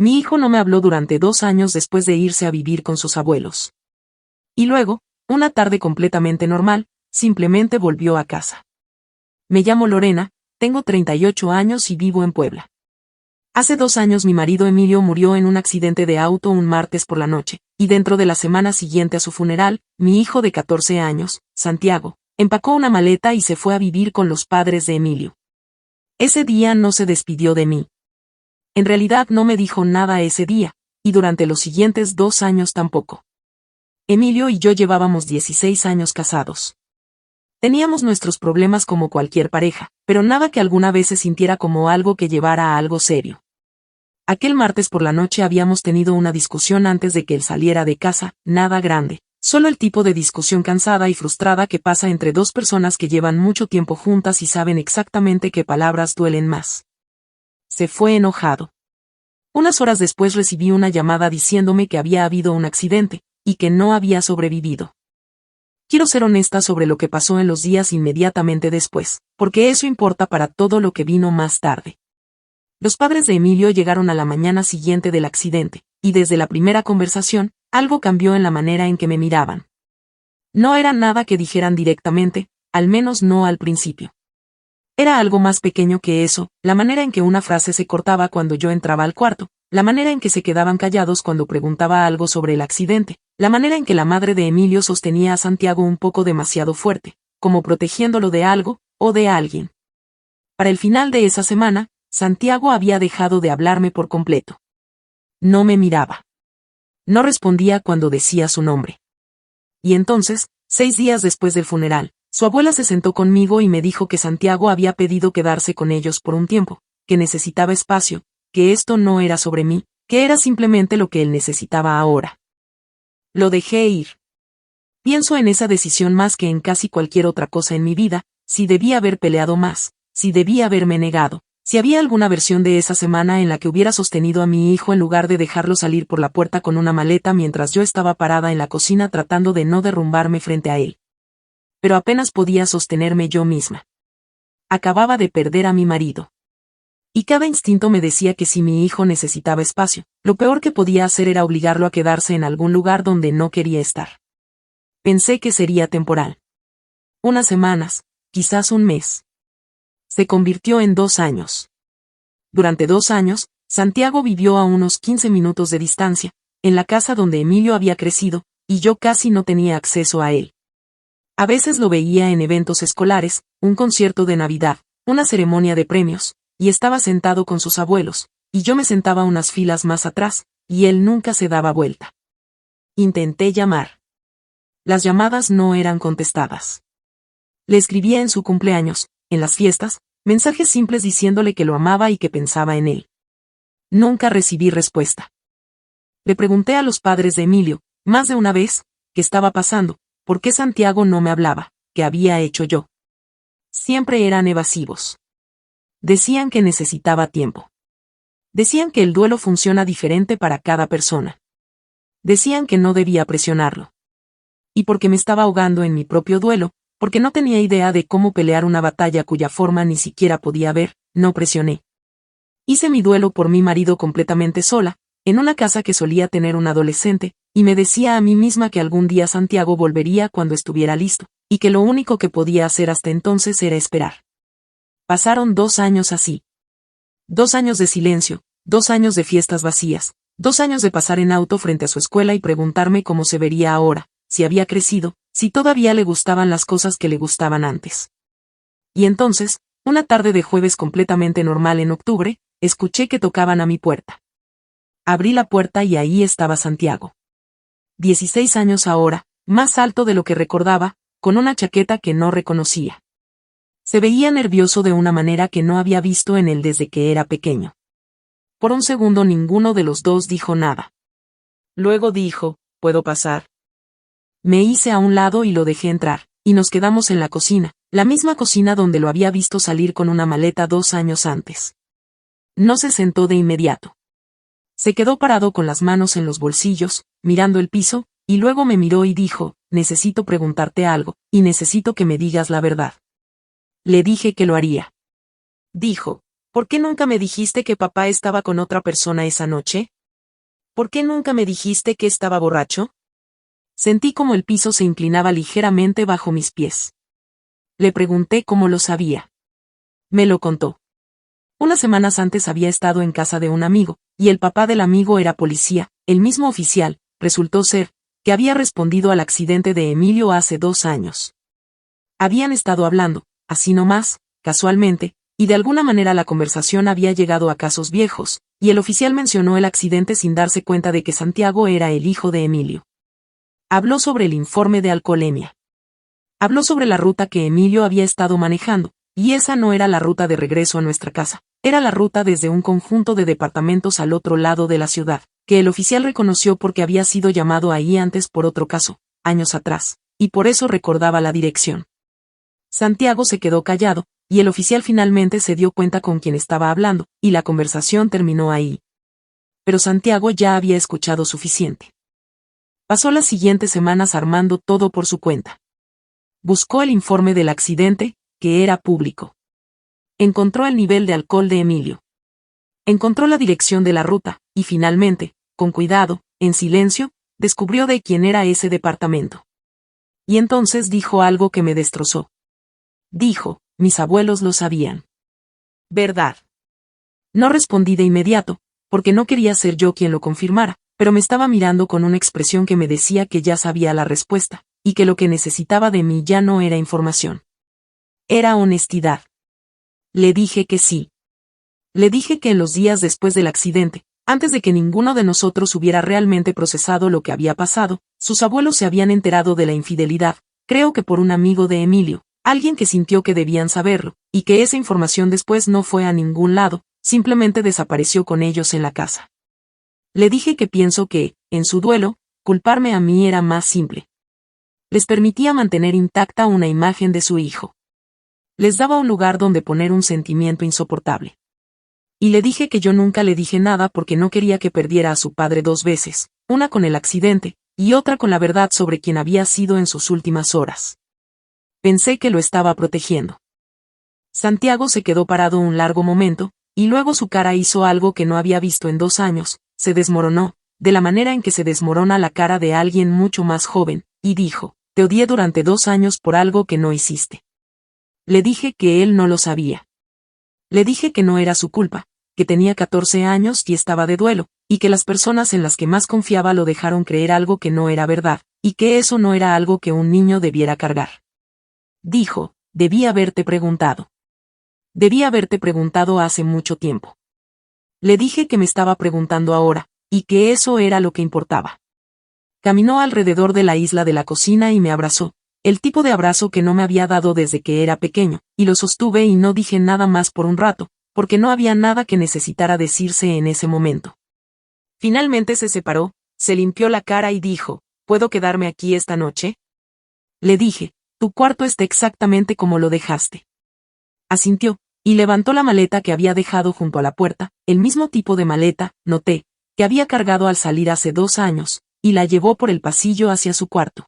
Mi hijo no me habló durante 2 años después de irse a vivir con sus abuelos. Y luego, una tarde completamente normal, simplemente volvió a casa. Me llamo Lorena, tengo 38 años y vivo en Puebla. Hace 2 años mi marido Emilio murió en un accidente de auto un martes por la noche, y dentro de la semana siguiente a su funeral, mi hijo de 14 años, Santiago, empacó una maleta y se fue a vivir con los padres de Emilio. Ese día no se despidió de mí. En realidad no me dijo nada ese día, y durante los siguientes 2 años tampoco. Emilio y yo llevábamos 16 años casados. Teníamos nuestros problemas como cualquier pareja, pero nada que alguna vez se sintiera como algo que llevara a algo serio. Aquel martes por la noche habíamos tenido una discusión antes de que él saliera de casa, nada grande, solo el tipo de discusión cansada y frustrada que pasa entre dos personas que llevan mucho tiempo juntas y saben exactamente qué palabras duelen más. Se fue enojado. Unas horas después recibí una llamada diciéndome que había habido un accidente, y que no había sobrevivido. Quiero ser honesta sobre lo que pasó en los días inmediatamente después, porque eso importa para todo lo que vino más tarde. Los padres de Emilio llegaron a la mañana siguiente del accidente, y desde la primera conversación, algo cambió en la manera en que me miraban. No era nada que dijeran directamente, al menos no al principio. Era algo más pequeño que eso, la manera en que una frase se cortaba cuando yo entraba al cuarto, la manera en que se quedaban callados cuando preguntaba algo sobre el accidente, la manera en que la madre de Emilio sostenía a Santiago un poco demasiado fuerte, como protegiéndolo de algo, o de alguien. Para el final de esa semana, Santiago había dejado de hablarme por completo. No me miraba. No respondía cuando decía su nombre. Y entonces, 6 días después del funeral, su abuela se sentó conmigo y me dijo que Santiago había pedido quedarse con ellos por un tiempo, que necesitaba espacio, que esto no era sobre mí, que era simplemente lo que él necesitaba ahora. Lo dejé ir. Pienso en esa decisión más que en casi cualquier otra cosa en mi vida, si debía haber peleado más, si debía haberme negado, si había alguna versión de esa semana en la que hubiera sostenido a mi hijo en lugar de dejarlo salir por la puerta con una maleta mientras yo estaba parada en la cocina tratando de no derrumbarme frente a él. Pero apenas podía sostenerme yo misma. Acababa de perder a mi marido. Y cada instinto me decía que si mi hijo necesitaba espacio, lo peor que podía hacer era obligarlo a quedarse en algún lugar donde no quería estar. Pensé que sería temporal. Unas semanas, quizás un mes. Se convirtió en 2 años. Durante 2 años, Santiago vivió a unos 15 minutos de distancia, en la casa donde Emilio había crecido, y yo casi no tenía acceso a él. A veces lo veía en eventos escolares, un concierto de Navidad, una ceremonia de premios, y estaba sentado con sus abuelos, y yo me sentaba unas filas más atrás, y él nunca se daba vuelta. Intenté llamar. Las llamadas no eran contestadas. Le escribía en su cumpleaños, en las fiestas, mensajes simples diciéndole que lo amaba y que pensaba en él. Nunca recibí respuesta. Le pregunté a los padres de Emilio, más de una vez, qué estaba pasando, por qué Santiago no me hablaba, qué había hecho yo. Siempre eran evasivos. Decían que necesitaba tiempo. Decían que el duelo funciona diferente para cada persona. Decían que no debía presionarlo. Y porque me estaba ahogando en mi propio duelo, porque no tenía idea de cómo pelear una batalla cuya forma ni siquiera podía ver, no presioné. Hice mi duelo por mi marido completamente sola, en una casa que solía tener un adolescente, y me decía a mí misma que algún día Santiago volvería cuando estuviera listo, y que lo único que podía hacer hasta entonces era esperar. Pasaron 2 años así. 2 años de silencio, 2 años de fiestas vacías, 2 años de pasar en auto frente a su escuela y preguntarme cómo se vería ahora, si había crecido, si todavía le gustaban las cosas que le gustaban antes. Y entonces, una tarde de jueves completamente normal en octubre, escuché que tocaban a mi puerta. Abrí la puerta y ahí estaba Santiago. 16 años ahora, más alto de lo que recordaba, con una chaqueta que no reconocía. Se veía nervioso de una manera que no había visto en él desde que era pequeño. Por un segundo ninguno de los dos dijo nada. Luego dijo, ¿puedo pasar? Me hice a un lado y lo dejé entrar, y nos quedamos en la cocina, la misma cocina donde lo había visto salir con una maleta 2 años antes. No se sentó de inmediato. Se quedó parado con las manos en los bolsillos, mirando el piso, y luego me miró y dijo, necesito preguntarte algo, y necesito que me digas la verdad. Le dije que lo haría. Dijo, ¿Por qué nunca me dijiste que papá estaba con otra persona esa noche? ¿Por qué nunca me dijiste que estaba borracho? Sentí como el piso se inclinaba ligeramente bajo mis pies. Le pregunté cómo lo sabía. Me lo contó. Unas semanas antes había estado en casa de un amigo, y el papá del amigo era policía, el mismo oficial, resultó ser, que había respondido al accidente de Emilio hace 2 años. Habían estado hablando, así nomás, casualmente, y de alguna manera la conversación había llegado a casos viejos, y el oficial mencionó el accidente sin darse cuenta de que Santiago era el hijo de Emilio. Habló sobre el informe de alcoholemia. Habló sobre la ruta que Emilio había estado manejando, y esa no era la ruta de regreso a nuestra casa, era la ruta desde un conjunto de departamentos al otro lado de la ciudad, que el oficial reconoció porque había sido llamado ahí antes por otro caso, años atrás, y por eso recordaba la dirección. Santiago se quedó callado, y el oficial finalmente se dio cuenta con quién estaba hablando, y la conversación terminó ahí. Pero Santiago ya había escuchado suficiente. Pasó las siguientes semanas armando todo por su cuenta. Buscó el informe del accidente, que era público. Encontró el nivel de alcohol de Emilio. Encontró la dirección de la ruta, y finalmente, con cuidado, en silencio, descubrió de quién era ese departamento. Y entonces dijo algo que me destrozó. Dijo, mis abuelos lo sabían. ¿Verdad? No respondí de inmediato, porque no quería ser yo quien lo confirmara, pero me estaba mirando con una expresión que me decía que ya sabía la respuesta, y que lo que necesitaba de mí ya no era información. Era honestidad. Le dije que sí. Le dije que en los días después del accidente, antes de que ninguno de nosotros hubiera realmente procesado lo que había pasado, sus abuelos se habían enterado de la infidelidad, creo que por un amigo de Emilio, alguien que sintió que debían saberlo, y que esa información después no fue a ningún lado, simplemente desapareció con ellos en la casa. Le dije que pienso que, en su duelo, culparme a mí era más simple. Les permitía mantener intacta una imagen de su hijo. Les daba un lugar donde poner un sentimiento insoportable. Y le dije que yo nunca le dije nada porque no quería que perdiera a su padre 2 veces, una con el accidente, y otra con la verdad sobre quién había sido en sus últimas horas. Pensé que lo estaba protegiendo. Santiago se quedó parado un largo momento, y luego su cara hizo algo que no había visto en 2 años, se desmoronó, de la manera en que se desmorona la cara de alguien mucho más joven, y dijo, te odié durante 2 años por algo que no hiciste. Le dije que él no lo sabía. Le dije que no era su culpa, que tenía 14 años y estaba de duelo, y que las personas en las que más confiaba lo dejaron creer algo que no era verdad, y que eso no era algo que un niño debiera cargar. Dijo, debí haberte preguntado. Debí haberte preguntado hace mucho tiempo. Le dije que me estaba preguntando ahora, y que eso era lo que importaba. Caminó alrededor de la isla de la cocina y me abrazó, el tipo de abrazo que no me había dado desde que era pequeño, y lo sostuve y no dije nada más por un rato, porque no había nada que necesitara decirse en ese momento. Finalmente se separó, se limpió la cara y dijo, ¿puedo quedarme aquí esta noche? Le dije, tu cuarto está exactamente como lo dejaste. Asintió, y levantó la maleta que había dejado junto a la puerta, el mismo tipo de maleta, noté, que había cargado al salir hace 2 años, y la llevó por el pasillo hacia su cuarto.